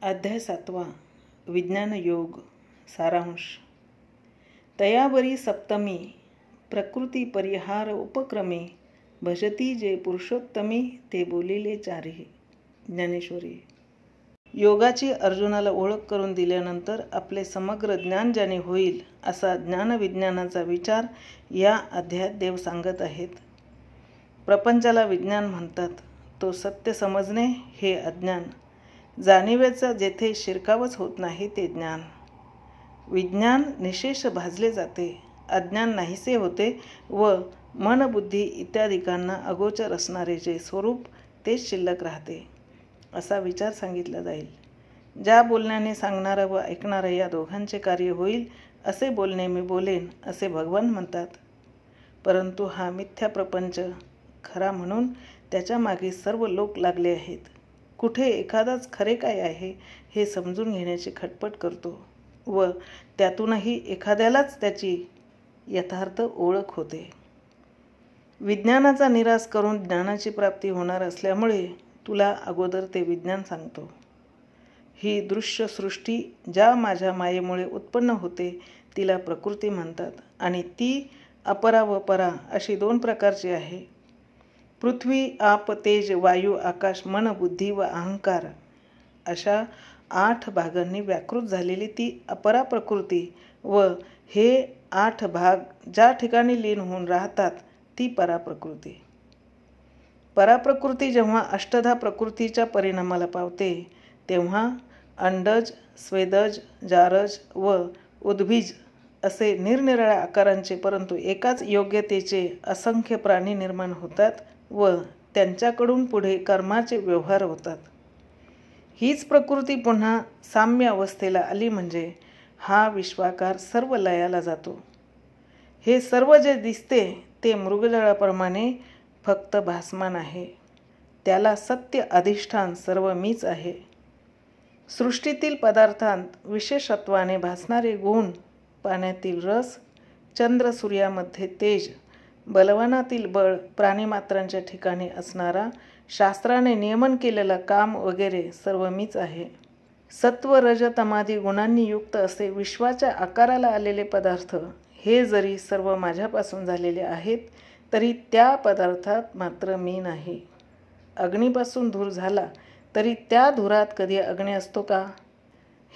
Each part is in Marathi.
अध्याय 7 विज्ञान योग सारांश. तयावरी सप्तमी प्रकृती परिहार उपक्रमे भजती जे पुरुषोत्तमी ते बोलिले चारी. ज्ञानेश्वरी. योगाची अर्जुनाला ओळख करून दिल्यानंतर आपले समग्र ज्ञान ज्याने होईल असा ज्ञानविज्ञानाचा विचार या अध्यायात देव सांगत आहेत. प्रपंचाला विज्ञान म्हणतात. तो सत्य समजणे हे अज्ञान. जाणीवेचा जेथे शिरकावच होत नाही ते ज्ञान. विज्ञान निशेष भाजले जाते, अज्ञान नाहीसे होते व मन बुद्धी इत्यादिकांना अगोचर असणारे जे स्वरूप तेच शिल्लक राहते असा विचार सांगितला जाईल. ज्या बोलण्याने सांगणारा व ऐकणारा या दोघांचे कार्य होईल असे बोलणे मी बोलेन असे भगवान म्हणतात. परंतु हा मिथ्या प्रपंच खरा म्हणून त्याच्या मागे सर्व लोक लागले आहेत. कुठे एखादाच खरे काय आहे हे समजून घेण्याची खटपट करतो व त्यातूनही एखाद्यालाच त्याची यथार्थ ओळख होते. विज्ञानाचा निराश करून ज्ञानाची प्राप्ती होणार असल्यामुळे तुला अगोदर ते विज्ञान सांगतो. ही दृश्य सृष्टी ज्या माझ्या मायेमुळे उत्पन्न होते तिला प्रकृती म्हणतात आणि ती अपरा व परा अशी दोन प्रकारची आहे. पृथ्वी, आप, तेज, वायू, आकाश, मन, बुद्धी व अहंकार अशा 8 भागांनी व्याकृत झालेली ती अपरा प्रकृती व हे 8 भाग ज्या ठिकाणी लीन होऊन राहतात ती पराप्रकृती. पराप्रकृती जेव्हा अष्टधा प्रकृतीच्या परिणामाला पावते तेव्हा अंडज, स्वेदज, जारज व उद्भिज असे निरनिराळ्या आकारांचे परंतु एकाच योग्यतेचे असंख्य प्राणी निर्माण होतात व त्यांच्याकडून पुढे कर्माचे व्यवहार होतात. हीच प्रकृती पुन्हा साम्य अवस्थेला आली म्हणजे हा विश्वाकार सर्व लयाला जातो. हे सर्व जे दिसते ते मृगजळाप्रमाणे फक्त भासमान आहे. त्याला सत्य अधिष्ठान सर्व मीच आहे. सृष्टीतील पदार्थांत विशेषत्वाने भासणारे गुण, पाण्यातील रस, चंद्र सूर्यामध्ये तेज, बलवानातील बळ, प्राणीमात्रांच्या ठिकाणी असणारा शास्त्राने नियमन केलेला काम वगैरे सर्व मीच आहे. सत्व रज तमादी गुणांनी युक्त असे विश्वाच्या आकाराला आलेले पदार्थ हे जरी सर्व माझ्यापासून झालेले आहेत तरी त्या पदार्थात मात्र मी नाही. अग्नीपासून धूर झाला तरी त्या धुरात कधी अग्नी असतो का?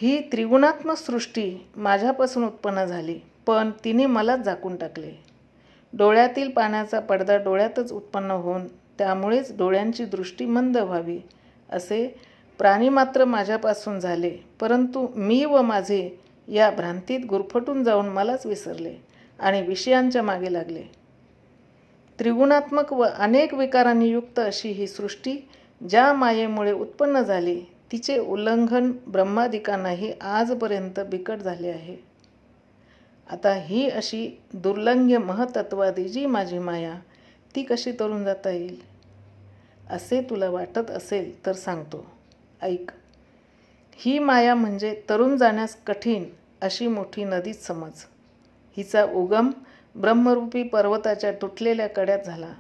ही त्रिगुणात्मक सृष्टी माझ्यापासून उत्पन्न झाली पण तिने मलाच झाकून टाकले. डोळ्यातील पाण्याचा पडदा डोळ्यातच उत्पन्न होऊन त्यामुळेच डोळ्यांची दृष्टी मंद व्हावी असे प्राणी मात्र माझ्यापासून झाले परंतु मी व माझे या भ्रांतीत गुरफटून जाऊन मलाच विसरले आणि विषयांच्या मागे लागले. त्रिगुणात्मक व अनेक विकारांनी युक्त अशी ही सृष्टी ज्या मायेमुळे उत्पन्न झाली तिचे उल्लंघन ब्रह्मादिकांनाही आजपर्यंत बिकट झाले आहे. आता ही अशी दुर्लंघ्य महतत्वादी जी माझी माया ती कशी तरून जाता येईल असे तुला वाटत असेल तर सांगतो, ऐक. ही माया म्हणजे तरून जाण्यास कठीण अशी मोठी नदीच समज. हिचा उगम ब्रह्मरूपी पर्वताच्या तुटलेल्या कड्यात झाला.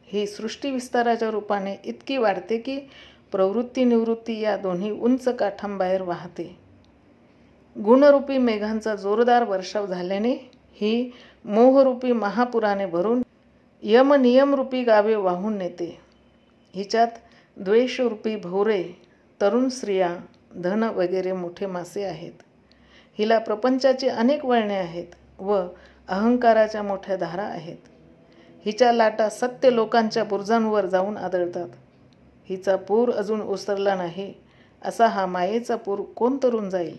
ही सृष्टी विस्ताराच्या रूपाने इतकी वाढते की प्रवृत्ती निवृत्ती या दोन्ही उंच काठांबाहेर वाहते. गुणरूपी मेघांचा जोरदार वर्षाव झाल्याने ही मोहरूपी महापुराने भरून यमनियमरूपी गावे वाहून नेते. हिच्यात द्वेषरूपी भोवरे, तरुण स्त्रिया, धन वगैरे मोठे मासे आहेत. हिला प्रपंचाची अनेक वळणे आहेत व अहंकाराच्या मोठ्या धारा आहेत. हिच्या लाटा सत्य लोकांच्या बुरुजांवर जाऊन आदळतात. हिचा पूर अजून ओसरला नाही असा हा मायेचा पूर कोण तरून जाईल?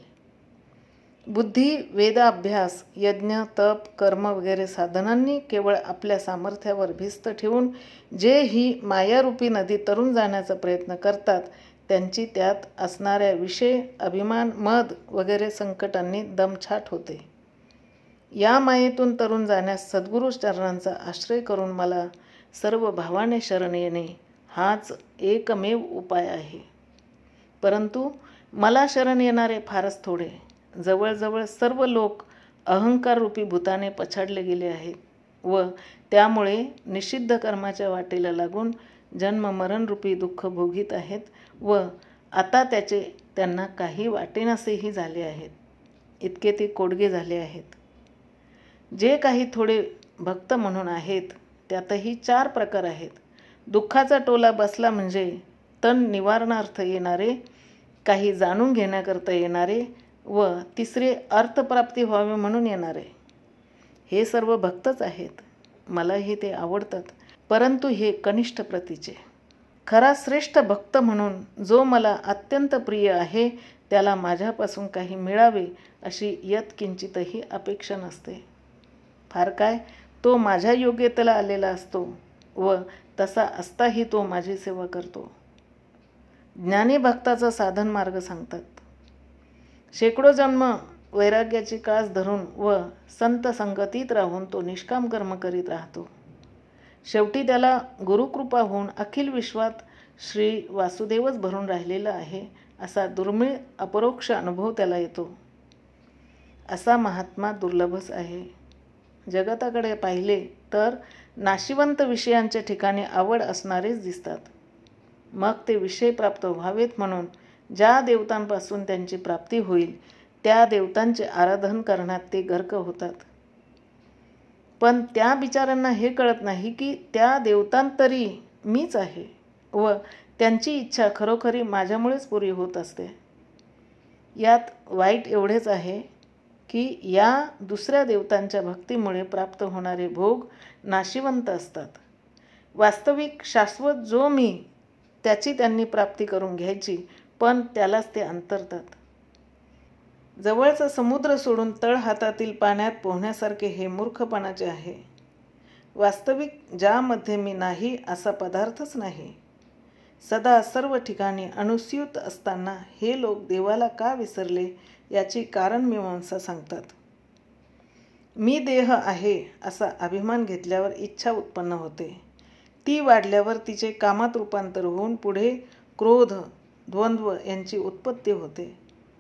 बुद्धी, वेदाभ्यास, यज्ञ, तप, कर्म वगैरे साधनांनी केवळ आपल्या सामर्थ्यावर भिस्त ठेवून जे ही मायारूपी नदी तरून जाण्याचा प्रयत्न करतात त्यांची त्यात असणाऱ्या विषय, अभिमान, मद वगैरे संकटांनी दमछाट होते. या मायेतून तरून जाण्यास सद्गुरू चरणांचा आश्रय करून मला सर्व भावाने शरण येणे हाच एकमेव उपाय आहे. परंतु मला शरण येणारे फारच थोडे. जवळजवळ सर्व लोक अहंकाररूपी भूताने पछाडले गेले आहेत व त्यामुळे निषिद्ध कर्माच्या वाटेला लागून जन्म मरणरूपी दुःख भोगीत आहेत व आता त्याचे त्यांना काही वाटेनासेही झाले आहेत, इतके ते कोडगे झाले आहेत. जे काही थोडे भक्त म्हणून आहेत त्यातही 4 प्रकार आहेत. दुःखाचा टोला बसला म्हणजे तण निवारणार्थ येणारे, काही जाणून घेण्याकरता येणारे व तिसरे अर्थप्राप्ती व्हावे म्हणून येणारे. हे सर्व भक्तच आहेत. मलाही ते आवडतात, परंतु हे कनिष्ठ प्रतीचे. खरा श्रेष्ठ भक्त म्हणून जो मला अत्यंत प्रिय आहे त्याला माझ्यापासून काही मिळावे अशी यत्किंचितही अपेक्षा नसते. फार काय, तो माझ्या योग्यतेला आलेला असतो व तसा असताही तो माझी सेवा करतो. ज्ञानी भक्ताचा साधन मार्ग सांगतात. शेकडो जन्म वैराग्याची कास धरून व संत संगतीत राहून तो निष्काम कर्म करीत राहतो. शेवटी त्याला गुरुकृपा होऊन अखिल विश्वात श्री वासुदेवच भरून राहिलेला आहे असा दुर्मिळ अपरोक्ष अनुभव त्याला येतो. असा महात्मा दुर्लभच आहे. जगताकडे पाहिले तर नाशिवंत विषयांच्या ठिकाणी आवड असणारेच दिसतात. मग ते विषय प्राप्त व्हावेत म्हणून ज्या देवतांपासून त्यांची प्राप्ती होईल त्या देवतांचे आराधन करण्यात ते गर्क होतात. पण त्या बिचाऱ्यांना हे कळत नाही की त्या देवतांतरी मीच आहे व त्यांची इच्छा खरोखरी माझ्यामुळेच पुरी होत असते. यात वाईट एवढेच आहे की या दुसऱ्या देवतांच्या भक्तीमुळे प्राप्त होणारे भोग नाशिवंत असतात. वास्तविक शाश्वत जो मी त्याची त्यांनी प्राप्ती करून घ्यायची, पण त्यालाच ते अंतरतात. जवळचा समुद्र सोडून तळ हातातील पाण्यात पोहण्यासारखे हे मूर्खपणाचे आहे. वास्तविक ज्यामध्ये मी नाही असा पदार्थच नाही. सदा सर्व ठिकाणी अनुस्यूत असताना हे लोक देवाला का विसरले याची कारणमीमांसा सांगतात. मी देह आहे असा अभिमान घेतल्यावर इच्छा उत्पन्न होते. ती वाढल्यावर तिचे कामात रूपांतर होऊन पुढे क्रोध, द्वंद्व यांची उत्पत्ती होते.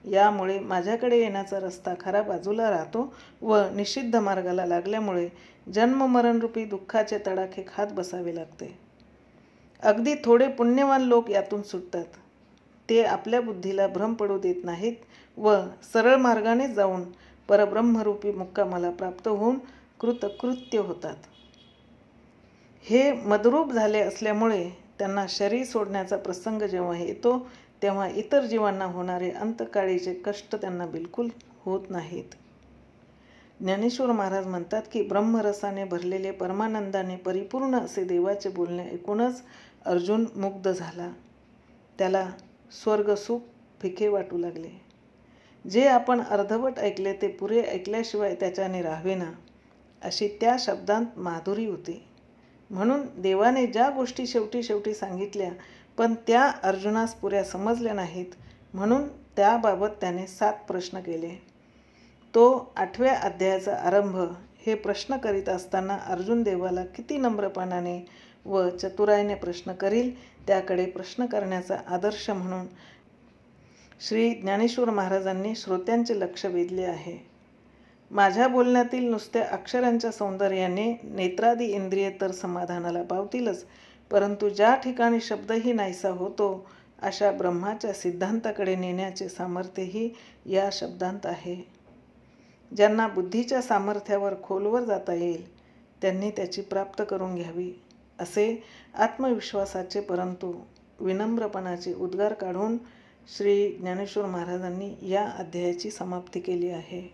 यामुळे माझ्याकडे येण्याचा रस्ता खरा बाजूला राहतो व निषिद्ध मार्गाला लागल्यामुळे जन्ममरणरूपी दुःखाचे तडाखे खात बसावे लागते. अगदी थोडे पुण्यवान लोक यातून सुटतात. ते आपल्या बुद्धीला भ्रम पडू देत नाहीत व सरळ मार्गाने जाऊन परब्रह्मरूपी मुक्कामाला प्राप्त होऊन कृतकृत्य होतात. हे मदरूप झाले असल्यामुळे त्यांना शरीर सोडण्याचा प्रसंग जेव्हा येतो तेव्हा इतर जीवांना होणारे अंतकाळीचे कष्ट त्यांना बिलकुल होत नाहीत. ज्ञानेश्वर महाराज म्हणतात की ब्रह्मरसाने भरलेले परमानंदाने परिपूर्ण असे देवाचे बोलणे ऐकूनच अर्जुन मुग्ध झाला. त्याला स्वर्गसुख फिके वाटू लागले. जे आपण अर्धवट ऐकले ते पुरे ऐकल्याशिवाय त्याच्याने राहावेना अशी त्या शब्दांत माधुरी होती. म्हणून देवाने ज्या गोष्टी शेवटी सांगितल्या पण त्या अर्जुनास पुऱ्या समजल्या नाहीत म्हणून त्याबाबत त्याने 7 प्रश्न केले. तो 8व्या अध्यायाचा आरंभ हे प्रश्न करीत असताना अर्जुन देवाला किती नम्रपणाने व चतुराईने प्रश्न करील त्याकडे प्रश्न करण्याचा आदर्श म्हणून श्री ज्ञानेश्वर महाराजांनी श्रोत्यांचे लक्ष वेधले आहे. माझ्या बोलण्यातील नुसत्या अक्षरांच्या सौंदर्याने नेत्रादी इंद्रिये तर समाधानाला पावतीलच, परंतु ज्या ठिकाणी शब्दही नाहीसा होतो अशा ब्रह्माच्या सिद्धांताकडे नेण्याचे सामर्थ्यही या शब्दांत आहे. ज्यांना बुद्धीच्या सामर्थ्यावर खोलवर जाता येईल त्यांनी त्याची प्राप्त करून घ्यावी असे आत्मविश्वासाचे परंतु विनम्रपणाचे उद्गार काढून श्री ज्ञानेश्वर महाराजांनी या अध्यायाची समाप्ती केली आहे.